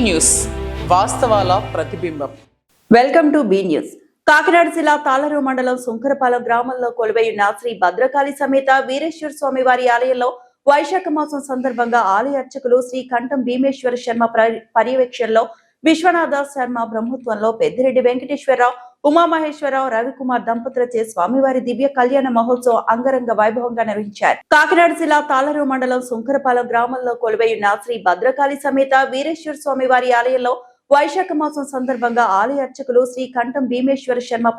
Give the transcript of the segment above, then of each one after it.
News వాస్తవాల ప్రతిబింబం. Welcome to be news. Kakinada జిల్లా తాళరు మండలం సుంకరపాలెం గ్రామంలో కొలువైన శ్రీ భద్రకాళి సమేత వీరేశ్వర స్వామి వారి ఆలయంలో వైశాఖ మాసం సందర్భంగా ఆలయ అర్చకులు శ్రీ కంఠం భీమేశ్వర శర్మ పర్యవేక్షణలో విశ్వనాథ శర్మ బ్రహ్మత్వంలో పెద్దిరెడ్డి వెంకటేశ్వరరావు, ఉమామహేశ్వరరావు, రవికుమార్ దంపతులచే స్వామివారి దివ్య కళ్యాణ మహోత్సవం అంగరంగ వైభవంగా నిర్వహించారు. కాకినాడ జిల్లా తాళరు మండలం సుంకరపాలెం గ్రామంలో కొలువైన శ్రీ భద్రకాళి సమేత వీరేశ్వర స్వామి వారి ఆలయంలో వైశాఖ మాసం సందర్భంగా ఆలయ అర్చకులు శ్రీ కంఠం భీమేశ్వర శర్మ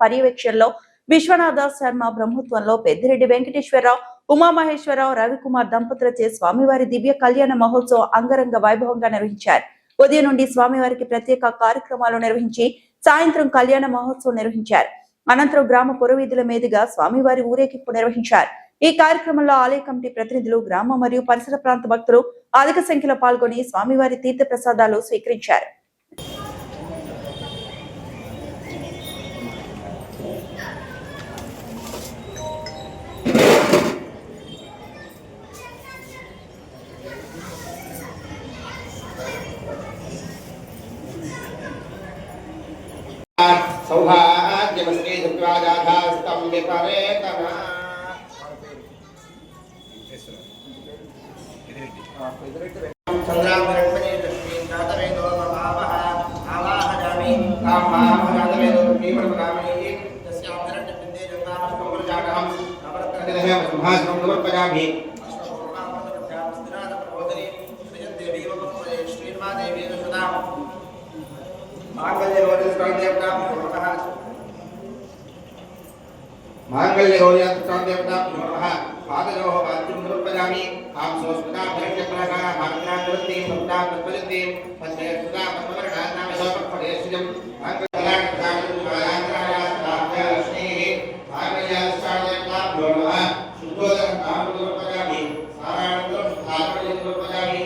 పర్యవేక్షణలో విశ్వనాథ శర్మ బ్రహ్మత్వంలో పెద్దిరెడ్డి వెంకటేశ్వరరావు, ఉమామహేశ్వరరావు, రవికుమార్ దంపతులచే స్వామివారి దివ్య కళ్యాణ మహోత్సవం అంగరంగ వైభవంగా నిర్వహించారు. ఉదయం నుండి స్వామివారికి ప్రత్యేక కార్యక్రమాలు నిర్వహించి సాయంత్రం కళ్యాణ మహోత్సవం నిర్వహించారు. అనంతరం గ్రామ పురవీధుల మీదుగా స్వామివారి ఊరేగింపు నిర్వహించారు. ఈ కార్యక్రమంలో ఆలయ కమిటీ ప్రతినిధులు, గ్రామ మరియు పరిసర ప్రాంత భక్తులు అధిక సంఖ్యలో పాల్గొని స్వామివారి తీర్థ ప్రసాదాలు స్వీకరించారు. सौभाग्यमस्ते शुक्राजाधास्तं विपरेतमा चन्द्रामरणमणि लक्ष्मीं जातवेदो ममावः आवाहयामि कामावजातवेदो लक्ष्मीपरमकामणि तस्यान्तरण्यपिन्दे जन्मामष्टमवरजातहं नवरत्ननिधये संहासनं समर्पयामि अष्टमोहामृतभ्यामस्तिनाथप्रबोधिनी श्रीजन्देवी वपुत्रे श्रीर्मादेवी सुदाम् मांगल्यगौर्यात्मदेवताभ्यो नमः पादयोः पाद्यं समर्पयामि आं सोऽस्मिताभ्यर्थप्रकाः मार्गाकृतिं सप्तां प्रपजन्ति पद्मे सुधा पद्मवर्णानां शोभफलेश्यं मांगल्याङ्करायास्ताभ्यलक्ष्मीः मांगल्यास्तादेवताभ्यो नमः शुद्धोदकं नामं समर्पयामि साराणं स्थापयं समर्पयामि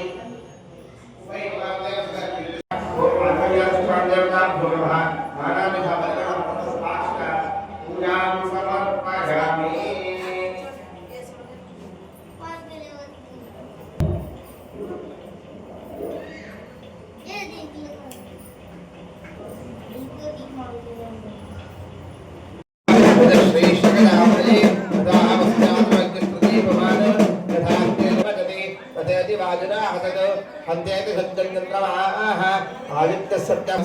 हन्तेति सज्जन्यन्द्रवाः आदित्यः सत्यः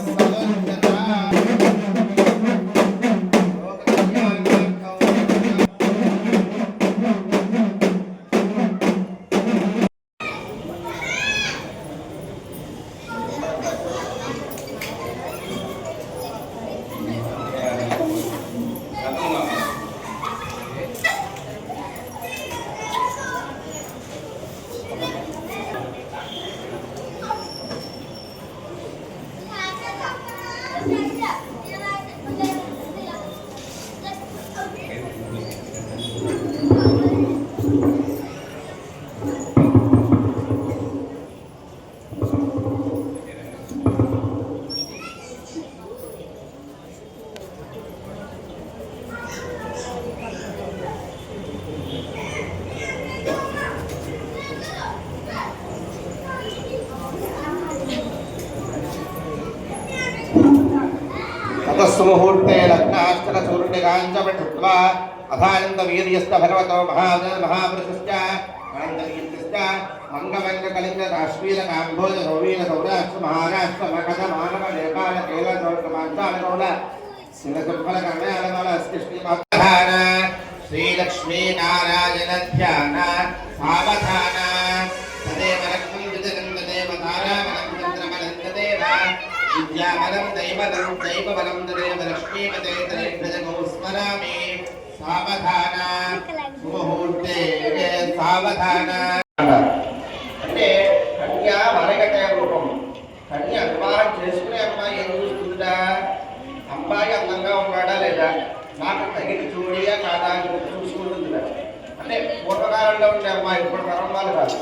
मुहूर्ते लग्नाष्टकचूर्णिकाञ्चपठित्वा अथानन्दवीर्यस्य भगवतो महापुरुषस्य अनन्तवीर्यस्य अङ्गवङ्गकलिङ्गकाश्मीरकाम्भोजसौवीरसौराष्ट्र महाराष्ट्र मगधमानव नेपाल केरल चौर्कमाञ्चालगौड शिवसुफलकर्णयालमलस्कृष्णिमधान श्रीलक्ष्मीनारायणध्यान सावधान तदेव लक्ष्मीं विजगन्धदेव तारामलङ्कृन्द्रमलङ्कदेव विद्याबलं दैवबलं दैवबलं तदेव लक्ष्मीपते तदेव स्मरामि सावधान मुहूर्ते सावधान అంటే కన్య వరగటే రూపం. కన్య వివాహం చేసుకునే అమ్మాయి ఏం చూస్తుందా, అబ్బాయి అందంగా ఉన్నాడా లేదా, నాకు తగిన చూడియా కాదా అని చూసుకుంటుందా. అంటే పూర్వకాలంలో ఉండే అమ్మాయి, ఇప్పుడు తరం వాళ్ళు కాదు.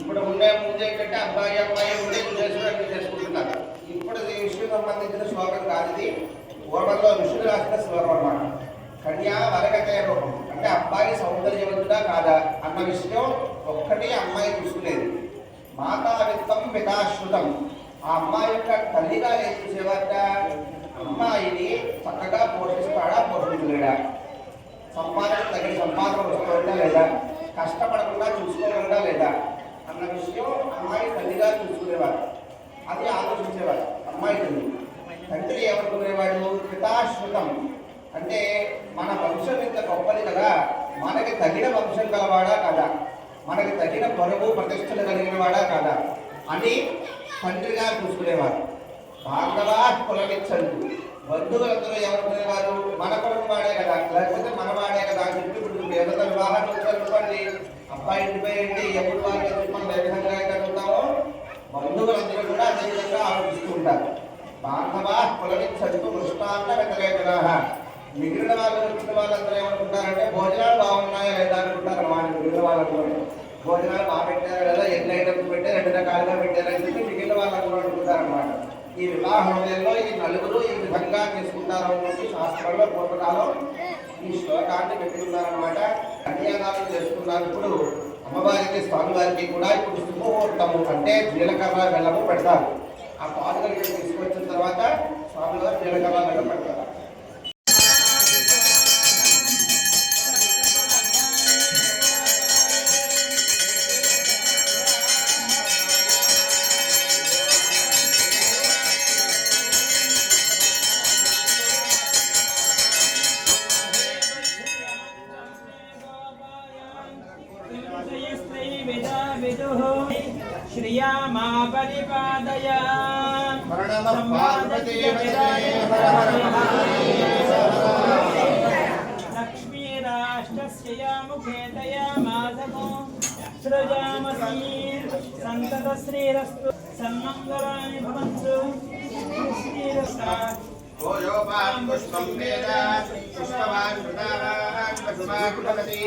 ఇప్పుడు ఉండే ముందే కంటే అబ్బాయి అమ్మాయి ఉండే చేసుకుంటున్నారు. ఇప్పుడు ఈ విషయం సంబంధించిన శ్లోకం కాదు ఇది. పూర్వంలో ఋషులు రాసిన శ్లోకం అన్నమాట. కన్యా వరగతే రూపం అంటే అబ్బాయి సౌందర్యవంతుడా కాదా అన్న విషయం ఒక్కటి అమ్మాయి చూసుకునేది. మాతా విత్తం పితాశ్రుతం, ఆ అమ్మాయి యొక్క తల్లిగా ఏం చూసేవాట, అమ్మాయిని చక్కగా పోషిస్తాడా పోషించలేడా, సంపాదన తగిన సంపాదన వస్తుందా లేదా, కష్టపడకుండా చూసుకోగలడా లేదా అన్న విషయం అమ్మాయి తల్లిగా చూసుకునేవాడు. అది ఆలోచించేవాడు అమ్మాయి తల్లి. తండ్రి ఏమనుకునేవాడు, పితాశ్రుతం అంటే మన వంశం ఇంత గొప్పది కదా, మనకి తగిన వంశం గలవాడా కదా, మనకి తగిన పరువు ప్రతిష్టలు కలిగిన వాడా కదా అని తండ్రిగా చూసుకునేవారు. బాంధవా కులమిచ్చండు, బంధువులందరూ ఏమనుకునేవారు, మన కులం వాడే కదా, లేకపోతే మన వాడే కదా అని చెప్పి ఇప్పుడు దేవత వివాహాలు వచ్చారనుకోండి, అబ్బాయి ఇంటిపోయండి ఎప్పుడు వాళ్ళు మనం ఏ విధంగా కలుగుతామో బంధువులందరూ కూడా అదే విధంగా ఆలోచిస్తూ ఉంటారు. బాంధవా కులమిచ్చండు కృష్ణాన్న వ్యతిరేకత, మిగిలిన వాళ్ళు వచ్చిన వాళ్ళందరూ ఏమనుకుంటారంటే భోజనాలు బాగున్నాయా లేదా అనుకుంటారు అన్నమాట. మిగిలిన వాళ్ళందరూ భోజనాలు బాగా పెట్టారా లేదా, ఎన్ని ఐటమ్స్ పెట్టారు, 2 రకాలుగా పెట్టారని చెప్పి మిగిలిన వాళ్ళందరూ అనుకుంటారు అన్నమాట. ఈ వివాహ సమయంలో ఈ నలుగురు ఈ విధంగా చేసుకుంటారు అని చెప్పి శాస్త్రంలో పూర్వకాలం ఈ శ్లోకాన్ని పెట్టుకున్నారనమాట. కన్యాదానం చేసుకున్నారు. ఇప్పుడు అమ్మవారికి స్వామివారికి కూడా ఇప్పుడు శుభముహూర్తము అంటే జీలకర్ర బెల్లము పెడతారు. ఆ పాదుకలు తీసుకొచ్చిన తర్వాత స్వామివారు జీలకర్ర బెల్లం పెడతారు. श्रिया मा परिपादय लक्ष्मीराष्ट्रस्य मुखे दया माधवो सृजामसी सन्तत श्रीरस्तु सन्मङ्गलानि भवन्तु श्रीरस्तात् पुष्पं वेद पुष्पवान् वृदावान् पशुमान् भवति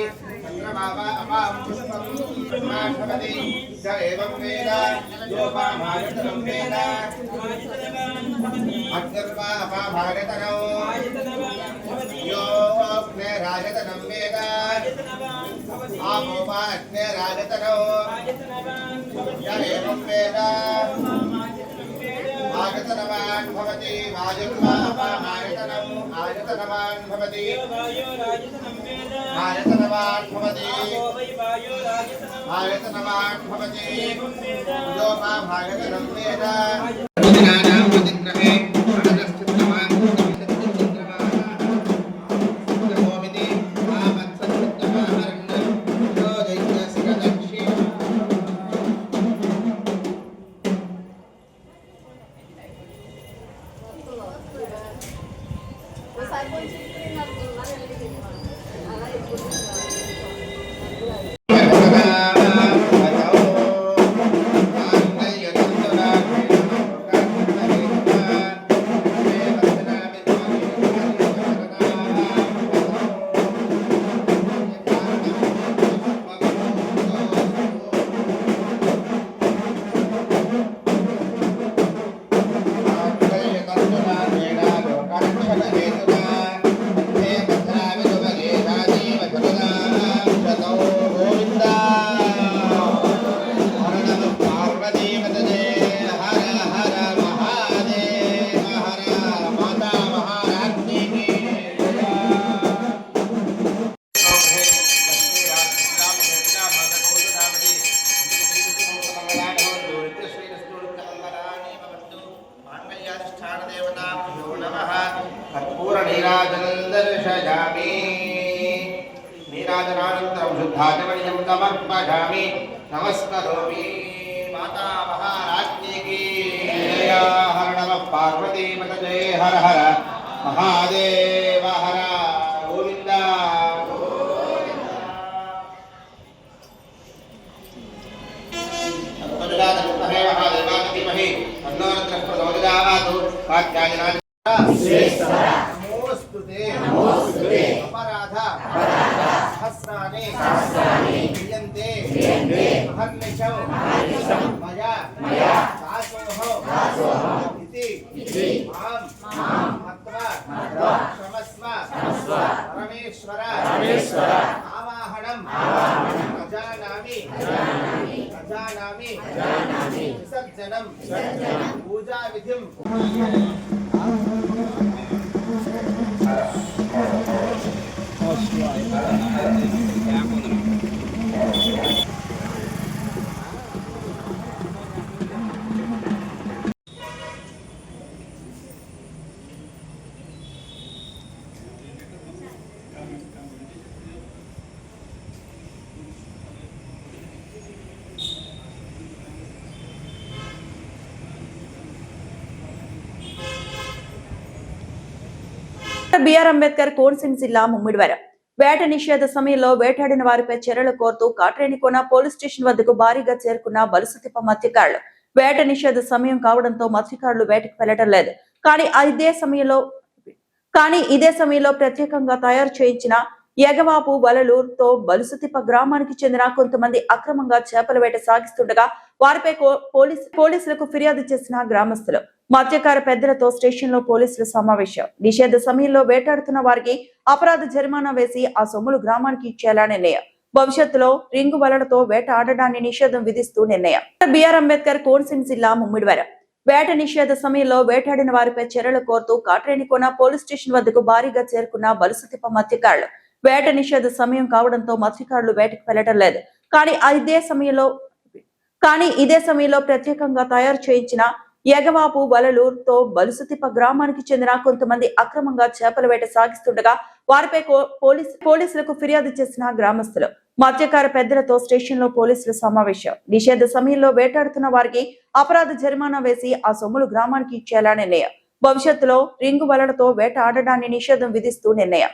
चन्द्रमावा अपां पुष्पं ब्रह्मान् भवति स एवं वेद योपामायतनं वेद अग्निर्वा अपाभागतनौ यो अग्निराजतनं वेद आपोपा अग्निराजतनौ स एवं वेद आयतनवान् भवति वायुर्वापामायतनम् आयतनवान् भवति आयतनवान् भवति आयतनवान् भवति योपामायतनं वेद प्रतिनानां प्रतिग्रहे अनस्तुतवान् सत्यमोमिति आमत्सत्यमाहरन् यो दैत्यस्य दक्षि नीराजनानन्तरं शुद्धाचमनीयं समर्पयामि नमस्करोमि माता महाराज्ञी की जय। हर नमः पार्वती पतये हर हर महादेव हर गोविंद तन्महे महादेवाय धीमहि तन्नो रुद्रः प्रचोदयात्। कात्यायनाय नमोस्तुते अपराध सहस्राणि क्रियन्ते महर्निशौ मया दासोः इति मां मत्वा क्षमस्व परमेश्वर आवाहनं अजानामि विसर्जनं బిఆర్ అంబేద్కర్ కోనసీమ జిల్లా ముమ్మిడివరం వేట నిషేధ సమయంలో వేటాడిన వారిపై చర్యలు కోరుతూ కాట్రేనికోన పోలీస్ స్టేషన్ వద్దకు భారీగా చేరుకున్న వలసతిప్ప మత్స్యకారులు. వేట నిషేధ సమయం కావడంతో మత్స్యకారులు వేటకు వెళ్లడం లేదు. కానీ ఇదే సమయంలో ప్రత్యేకంగా తయారు చేయించిన ఎగవాపు వలలతో బలుసుతిప్ప గ్రామానికి చెందిన కొంతమంది అక్రమంగా చేపల వేట సాగిస్తుండగా వారిపై పోలీసులకు ఫిర్యాదు చేసిన గ్రామస్తులు. మత్స్యకార పెద్దలతో స్టేషన్ లో పోలీసుల సమావేశం. నిషేధ సమయంలో వేటాడుతున్న వారికి అపరాధ జరిమానా వేసి ఆ సొమ్ములు గ్రామానికి ఇచ్చేలా నిర్ణయం. భవిష్యత్తులో రింగు వలలతో వేట ఆడడాన్ని నిషేధం విధిస్తూ నిర్ణయం. బిఆర్ అంబేద్కర్ కోనసీమ జిల్లా ముమ్మిడివరం వేట నిషేధ సమయంలో వేటాడిన వారిపై చర్యలు కోరుతూ కాట్రేనికోన పోలీస్ స్టేషన్ వద్దకు భారీగా చేరుకున్న వలసతిప్ప మత్స్యకారులు. వేట నిషేధ సమయం కావడంతో మత్స్యకారులు వేటకు వెళ్లడం లేదు. కానీ ఇదే సమయంలో ప్రత్యేకంగా తయారు చేయించిన ఎగవాపు వలలతో బలుసుతిప్ప గ్రామానికి చెందిన కొంతమంది అక్రమంగా చేపల వేట సాగిస్తుండగా వారిపై పోలీసులకు ఫిర్యాదు చేసిన గ్రామస్తులు. మత్స్యకార పెద్దలతో స్టేషన్ లో పోలీసుల సమావేశం. నిషేధ సమయంలో వేటాడుతున్న వారికి అపరాధ జరిమానా వేసి ఆ సొమ్ములు గ్రామానికి ఇచ్చేలా నిర్ణయం. భవిష్యత్తులో రింగు వలలతో వేట ఆడడాన్ని నిషేధం విధిస్తూ నిర్ణయం.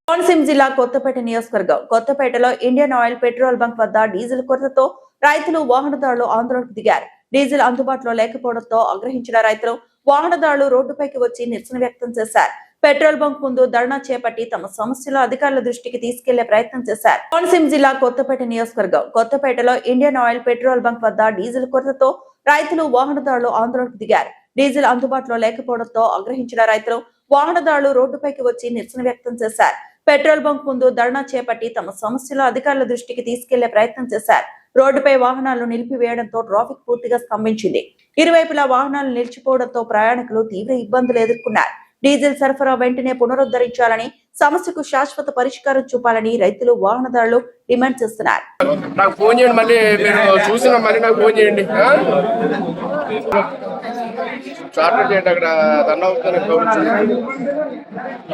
కోనసీమ జిల్లా కొత్తపేట నియోజకవర్గం కొత్తపేటలో ఇండియన్ ఆయిల్ పెట్రోల్ బంక్ వద్ద డీజిల్ కొరతతో రైతులు వాహనదారులు ఆందోళనకు దిగారు. డీజిల్ అందుబాటులో లేకపోవడంతో ఆగ్రహించిన రైతులు వాహనదారులు రోడ్డుపైకి వచ్చి నిరసన వ్యక్తం చేశారు. పెట్రోల్ బంక్ ముందు ధర్నా చేపట్టి తమ సమస్యలు అధికారుల దృష్టికి తీసుకెళ్లే ప్రయత్నం చేశారు. కోనసీమ జిల్లా కొత్తపేట నియోజకవర్గం కొత్తపేటలో ఇండియన్ ఆయిల్ పెట్రోల్ బంక్ వద్ద డీజిల్ కొరతతో రైతులు వాహనదారులు ఆందోళనకు దిగారు. డీజిల్ అందుబాటులో లేకపోవడంతో ఆగ్రహించిన రైతులు వాహనదారులు రోడ్డుపైకి వచ్చి నిరసన వ్యక్తం చేశారు. పెట్రోల్ బంక్ ముందు ధర్నా చేపట్టి తమ సమస్యలు అధికారుల దృష్టికి తీసుకెళ్లే ప్రయత్నం చేశారు. రోడ్డుపై వాహనాలు నిలిపివేయడంతో ట్రాఫిక్ పూర్తిగా స్తంభించింది. ఇరువైపులా వాహనాలు నిలిచిపోవడంతో ప్రయాణికులు తీవ్ర ఇబ్బందులు ఎదుర్కొన్నారు. డీజిల్ సరఫరా వెంటనే పునరుద్ధరించాలని, సమస్యకు శాశ్వత పరిష్కారం చూపాలని రైతులు వాహనదారులు డిమాండ్ చేస్తున్నారు.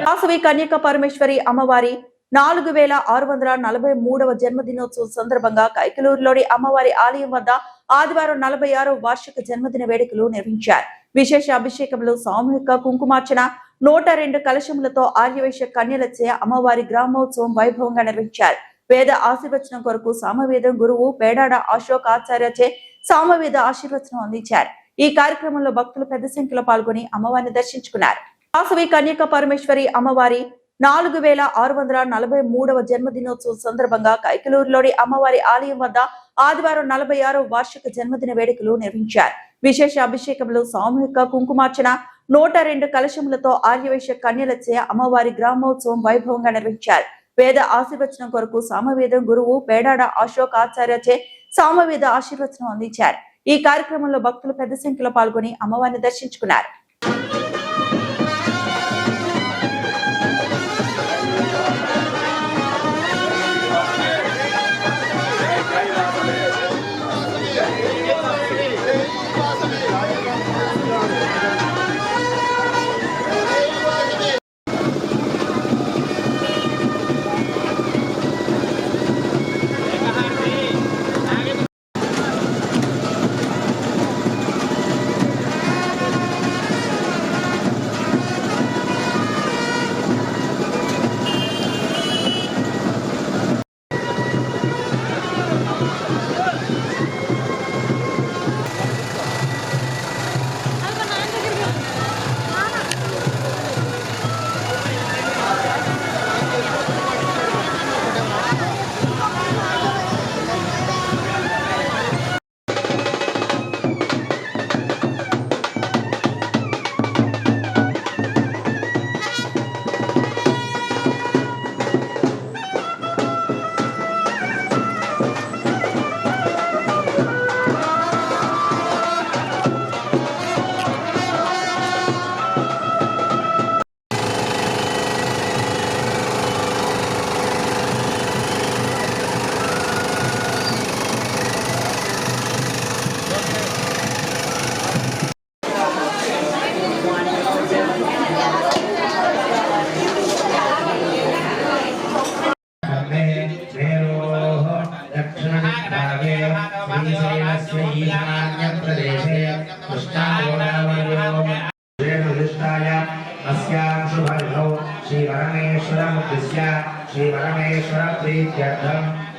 వాసవి కన్యక పరమేశ్వరి అమ్మవారి 4643వ జన్మదినోత్సవం సందర్భంగా కైకలూరులోని అమ్మవారి ఆలయం వద్ద ఆదివారం 46వ వార్షిక జన్మదిన వేడుకలు నిర్వహించారు. విశేష అభిషేకములు, సామూహిక కుంకుమార్చన, 102 కలశములతో ఆర్యవైశ్య కన్యలచే అమ్మవారి గ్రామోత్సవం వైభవంగా నిర్వహించారు. వేద ఆశీర్వచనం కొరకు సామవేదం గురువు పేడాడ అశోక్ ఆచార్యచే సామవేద ఆశీర్వచనం అందించారు. ఈ కార్యక్రమంలో భక్తులు పెద్ద సంఖ్యలో పాల్గొని అమ్మవారిని దర్శించుకున్నారు. వాసవి కన్యక పరమేశ్వరి అమ్మవారి 4643వ జన్మదినోత్సవం సందర్భంగా కైకలూరులోని అమ్మవారి ఆలయం వద్ద ఆదివారం 46వ వార్షిక జన్మదిన వేడుకలు నిర్వహించారు. విశేష అభిషేకములు, సామూహిక కుంకుమార్చన, 102 కలశములతో ఆర్యవైశ్య కన్యలచే అమ్మవారి గ్రామోత్సవం వైభవంగా నిర్వహించారు. వేద ఆశీర్వచనం కొరకు సామవేదం గురువు పేడాడ అశోక్ ఆచార్యచే సామవేద ఆశీర్వచనం అందించారు. ఈ కార్యక్రమంలో భక్తులు పెద్ద సంఖ్యలో పాల్గొని అమ్మవారిని దర్శించుకున్నారు.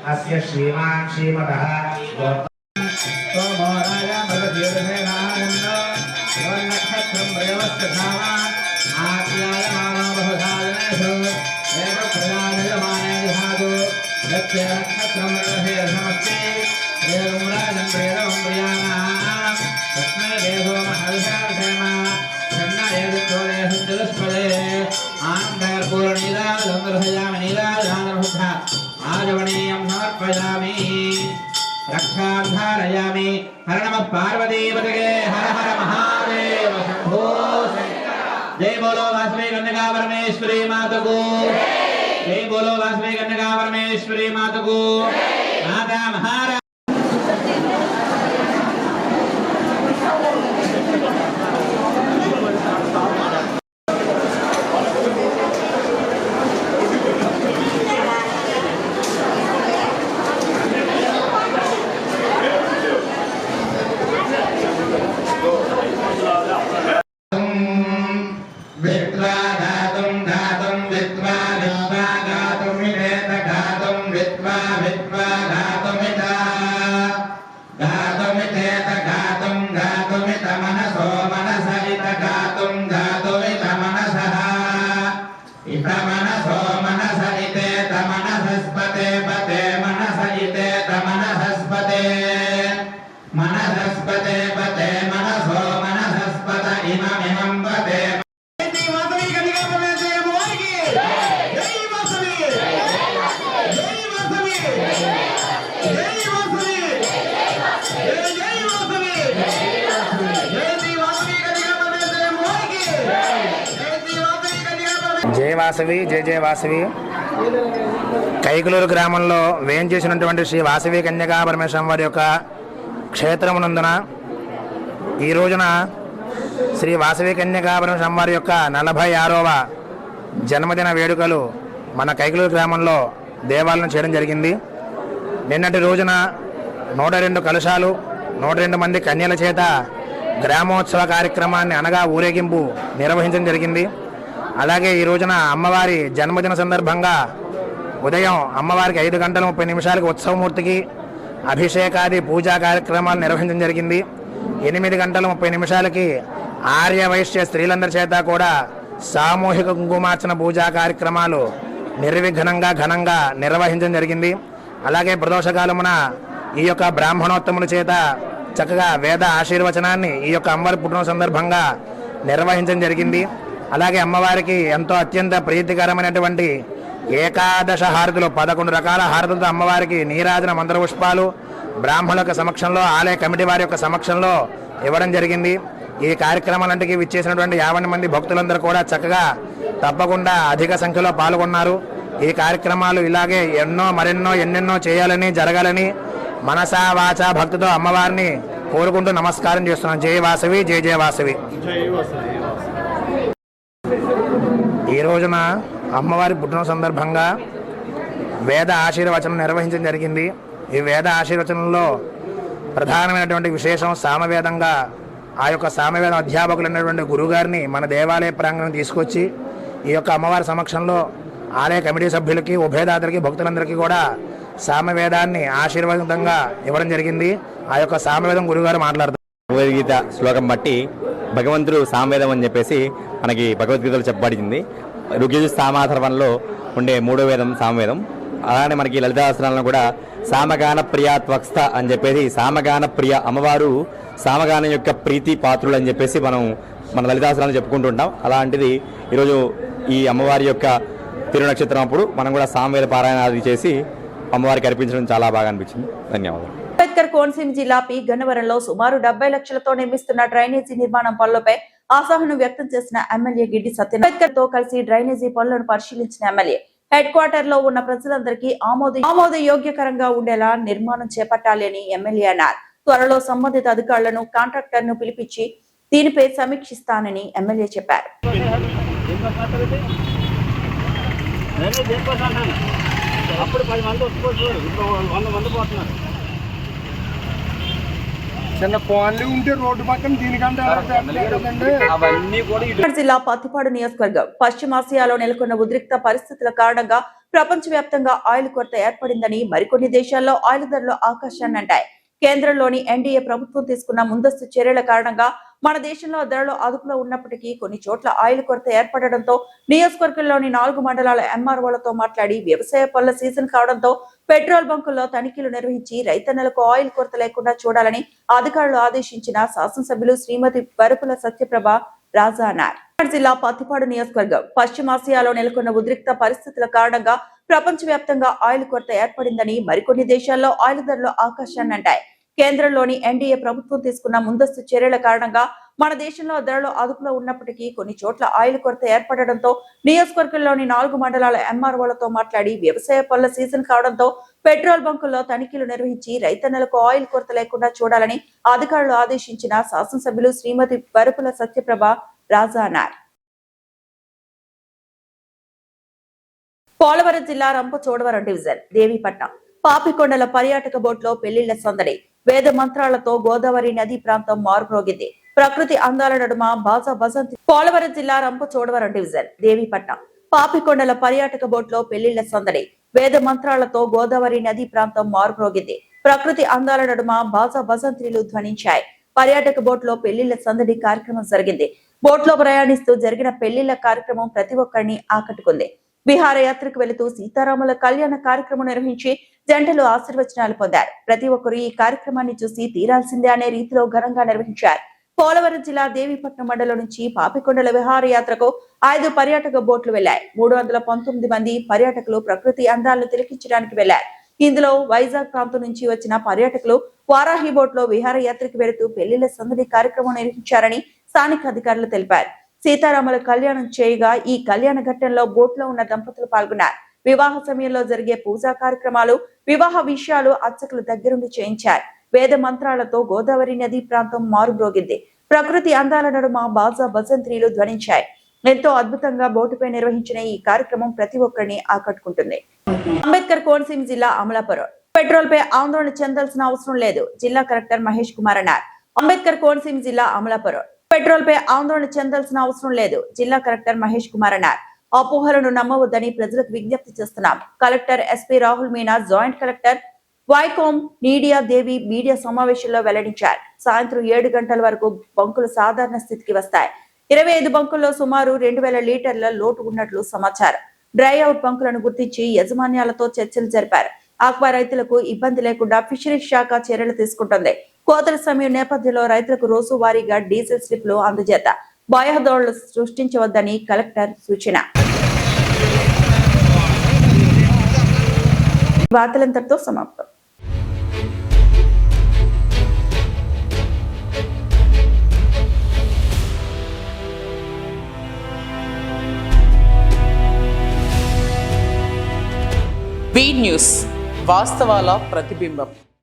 अस्य श्रीमान श्रीमतः रक्षाधारयामि। हर नमः पार्वतीपतये हर हर महादेव शंभो शंकर। जय बोलो वासवी कन्यका परमेश्वरी माता को। जय बोलो वासवी कन्यका परमेश्वरी माता को। माता महाराज मनसो मनसहित జయ వాసవి జయ జయ వాసవి. కైకులూరు గ్రామంలో వేంచేసినటువంటి శ్రీ వాసవి కన్యకా పరమేశ్వరం వారి యొక్క క్షేత్రమునందున ఈ రోజున శ్రీ వాసవి కన్యకా పరమేశ్వరం వారి యొక్క 46వ జన్మదిన వేడుకలు మన కైకులూరు గ్రామంలో దేవాలయం చేయడం జరిగింది. నిన్నటి రోజున 102 కలశాలు 102 మంది కన్యల చేత గ్రామోత్సవ కార్యక్రమాన్ని అనగా ఊరేగింపు నిర్వహించడం జరిగింది. అలాగే ఈ రోజున అమ్మవారి జన్మదిన సందర్భంగా ఉదయం అమ్మవారికి 5 గంటల 30 నిమిషాలకు ఉత్సవమూర్తికి అభిషేకాది పూజా కార్యక్రమాలు నిర్వహించడం జరిగింది. 8 గంటల 30 నిమిషాలకి ఆర్య వైశ్య స్త్రీలందరి చేత కూడా సామూహిక కుంకుమార్చన పూజా కార్యక్రమాలు నిర్విఘ్నంగా ఘనంగా నిర్వహించడం జరిగింది. అలాగే ప్రదోషకాలమున ఈ యొక్క బ్రాహ్మణోత్తముల చేత చక్కగా వేద ఆశీర్వచనాన్ని ఈ యొక్క అమ్మవారి పుట్టిన సందర్భంగా నిర్వహించడం జరిగింది. అలాగే అమ్మవారికి ఎంతో అత్యంత ప్రీతికరమైనటువంటి ఏకాదశ హారతులు 11 రకాల హారతులతో అమ్మవారికి నీరాజన మంత్ర పుష్పాలు బ్రాహ్మణుల యొక్క సమక్షంలో ఆలయ కమిటీ వారి యొక్క సమక్షంలో ఇవ్వడం జరిగింది. ఈ కార్యక్రమాలంటికి విచ్చేసినటువంటి 50 మంది భక్తులందరూ కూడా చక్కగా తప్పకుండా అధిక సంఖ్యలో పాల్గొన్నారు. ఈ కార్యక్రమాలు ఇలాగే ఎన్నెన్నో చేయాలని జరగాలని మనసా వాచా భక్తితో అమ్మవారిని కోరుకుంటూ నమస్కారం చేస్తున్నాం. జయ వాసవి జయ జయ వాసవి. ఈ రోజున అమ్మవారి పుట్టిన సందర్భంగా వేద ఆశీర్వచనం నిర్వహించడం జరిగింది. ఈ వేద ఆశీర్వచనంలో ప్రధానమైనటువంటి విశేషం సామవేదంగా ఆ యొక్క సామవేద అధ్యాపకులు అయినటువంటి గురుగారిని మన దేవాలయ ప్రాంగణం తీసుకొచ్చి ఈ యొక్క అమ్మవారి సమక్షంలో ఆలయ కమిటీ సభ్యులకి ఉభయదాతలకి భక్తులందరికీ కూడా సామవేదాన్ని ఆశీర్వాదంగా ఇవ్వడం జరిగింది. ఆ యొక్క సామవేదం గురుగారు మాట్లాడుతారు. భగవద్గీత శ్లోకం బట్టి భగవంతుడు సామవేదం అని చెప్పేసి మనకి భగవద్గీతలో చెప్పబడింది. ఋగ్యజు సామాధర్వంలో ఉండే 3వ వేదం సామవేదం. అలానే మనకి లలితాసనాలను కూడా సామగాన ప్రియాత్వక్స్థ అని చెప్పేసి సామగాన ప్రియ అమ్మవారు సామగానం యొక్క ప్రీతి పాత్రులు అని చెప్పేసి మన లలితాసనాలను చెప్పుకుంటూ ఉంటాం. అలాంటిది ఈరోజు ఈ అమ్మవారి యొక్క తిరునక్షత్రం అప్పుడు మనం కూడా సామవేద పారాయణాది చేసి అమ్మవారికి అర్పించడం చాలా బాగా అనిపించింది. ధన్యవాదాలు. అంబేద్కర్ కోనసీమ జిల్లా పి గన్నవరంలో సుమారు 70 లక్షలతో నిర్మిస్తున్న డ్రైనేజీ నిర్మాణం పనులపై అసహనం వ్యక్తం చేసిన ఎమ్మెల్యే గిడ్డి సత్యనారాయణ అంబేద్కర్ తో కలిసి డ్రైనేజీ పనులను పరిశీలించిన ఎమ్మెల్యే హెడ్ క్వార్టర్ లో ఉన్న ప్రజలందరికీ ఆమోదయోగ్యకరంగా ఉండేలా నిర్మాణం చేపట్టాలి అని ఎమ్మెల్యే అన్నారు. త్వరలో సంబంధిత అధికారులను కాంట్రాక్టర్ ను పిలిపించి దీనిపై సమీక్షిస్తానని ఎమ్మెల్యే చెప్పారు. జిల్లా పత్తిపాడు నియోజకవర్గం పశ్చిమాసియాలో నెలకొన్న ఉద్రిక్త పరిస్థితుల కారణంగా ప్రపంచవ్యాప్తంగా ఆయిల్ కొరత ఏర్పడిందని మరికొన్ని దేశాల్లో ఆయిల్ ధరలు ఆకాశాన్ని అంటాయి. కేంద్రంలోని ఎన్డీఏ ప్రభుత్వం తీసుకున్న ముందస్తు చర్యల కారణంగా మన దేశంలో ధరలు అదుపులో ఉన్నప్పటికీ కొన్ని చోట్ల ఆయిల్ కొరత ఏర్పడడంతో నియోజకవర్గంలోని 4 మండలాల ఎంఆర్ఓలతో మాట్లాడి వ్యవసాయ పనుల సీజన్ కావడంతో పెట్రోల్ బంకుల్లో తనిఖీలు నిర్వహించి రైతన్నలకు ఆయిల్ కొరత లేకుండా చూడాలని అధికారులు ఆదేశించిన శాసనసభ్యులు శ్రీమతి వరపుల సత్యప్రభ రాజా అన్నారు. జిల్లా పత్తిపాడు నియోజకవర్గం పశ్చిమాసియాలో నెలకొన్న ఉద్రిక్త పరిస్థితుల కారణంగా ప్రపంచవ్యాప్తంగా ఆయిల్ కొరత ఏర్పడిందని మరికొన్ని దేశాల్లో ఆయిల్ ధరలు ఆకాశాన్ని అంటాయి. కేంద్రంలోని ఎన్డీఏ ప్రభుత్వం తీసుకున్న ముందస్తు చర్యల కారణంగా మన దేశంలో ధరలు అదుపులో ఉన్నప్పటికీ కొన్ని చోట్ల ఆయిల్ కొరత ఏర్పడడంతో నియోజకవర్గంలోని 4 మండలాల ఎంఆర్ఓలతో మాట్లాడి వ్యవసాయ పనుల సీజన్ కావడంతో పెట్రోల్ బంకుల్లో తనిఖీలు నిర్వహించి రైతన్నలకు ఆయిల్ కొరత లేకుండా చూడాలని అధికారులు ఆదేశించిన శాసనసభ్యులు శ్రీమతి వరపుల సత్యప్రభ రాజా అన్నారు. పోలవరం జిల్లా రంపచోడవరం డివిజన్ దేవీపట్నం పాపికొండల పర్యాటక బోట్లో పెళ్లిళ్ల సందడి వేద మంత్రాలతో గోదావరి నదీ ప్రాంతం మారుమ్రోగింది. ప్రకృతి అందాల నడుమ బాజా బసంతి. పోలవరం జిల్లా రంపచోడవరం డివిజన్ దేవీపట్నం పాపికొండల పర్యాటక బోట్లో పెళ్లిళ్ల సందడి వేద మంత్రాలతో గోదావరి నదీ ప్రాంతం మారుమ్రోగింది. ప్రకృతి అందాల నడుమ బాజా బసంత్రీలు ధ్వనించాయి. పర్యాటక బోట్లో పెళ్లిళ్ల సందడి కార్యక్రమం జరిగింది. బోట్లో ప్రయాణిస్తూ జరిగిన పెళ్లిళ్ల కార్యక్రమం ప్రతి ఒక్కరిని ఆకట్టుకుంది. విహారయాత్రకు వెళుతూ సీతారాముల కళ్యాణ కార్యక్రమం నిర్వహించి జంటలు ఆశీర్వచనాలు పొందారు. ప్రతి ఒక్కరు ఈ కార్యక్రమాన్ని చూసి తీరాల్సిందే అనే రీతిలో ఘనంగా నిర్వహించారు. పోలవరం జిల్లా దేవీపట్నం మండలం నుంచి పాపికొండల విహారయాత్రకు 5 పర్యాటక బోట్లు వెళ్లాయి. 319 మంది పర్యాటకులు ప్రకృతి అందాలను తిలకించడానికి వెళ్లారు. ఇందులో వైజాగ్ ప్రాంతం నుంచి వచ్చిన పర్యాటకులు వారాహి బోట్ లో విహారయాత్రకు వెళుతూ పెళ్లిళ్ల సందడి కార్యక్రమం నిర్వహించారని స్థానిక అధికారులు తెలిపారు. సీతారాముల కళ్యాణం చేయగా ఈ కళ్యాణ ఘట్టంలో బోట్లో ఉన్న దంపతులు పాల్గొన్నారు. వివాహ సమయంలో జరిగే పూజా కార్యక్రమాలు, వివాహ విషయాలు అర్చకులు దగ్గరుండి చేయించారు. వేద మంత్రాలతో గోదావరి నదీ ప్రాంతం మారుమ్రోగింది. ప్రకృతి అందాల నడుమ బాజా భజంత్రీలు ధ్వనించాయి. ఎంతో అద్భుతంగా బోటుపై నిర్వహించిన ఈ కార్యక్రమం ప్రతి ఒక్కరిని ఆకట్టుకుంటుంది. అంబేద్కర్ కోనసీమ జిల్లా అమలాపురం. పెట్రోల్ పై ఆందోళన చెందాల్సిన అవసరం లేదు, జిల్లా కలెక్టర్ మహేష్ కుమార్ అన్నారు. అంబేద్కర్ కోనసీమ జిల్లా అమలాపురం. పెట్రోల్ పై ఆందోళన చెందాల్సిన అవసరం లేదు, జిల్లా కలెక్టర్ మహేష్ కుమార్ అన్నారు. అపోహలను నమ్మవద్దని ప్రజలకు విజ్ఞప్తి చేస్తున్నాం. Collector SP Rahul Meena, joint collector వైకోమ్ నీడియా దేవి మీడియా సమావేశంలో వెల్లడించారు. సాయంత్రం 7 గంటల వరకు బంకులు సాధారణ స్థితికి వస్తాయి. 25 బంకుల్లో సుమారు 2000 లీటర్ల లోటు ఉన్నట్లు సమాచారం. డ్రై అవుట్ బంకులను గుర్తించి యజమాన్యాలతో చర్చలు జరిపారు. ఆక్వా రైతులకు ఇబ్బంది లేకుండా ఫిషరీస్ శాఖ చర్యలు తీసుకుంటుంది. కోతల సమయం నేపథ్యంలో రైతులకు రోజువారీగా డీజిల్ స్లిప్లు అందజేత భయాందోళనలు సృష్టించవద్దని కలెక్టర్ సూచన. వార్తలంతటితో సమాప్తం. బీ న్యూస్, వాస్తవాల ప్రతిబింబం.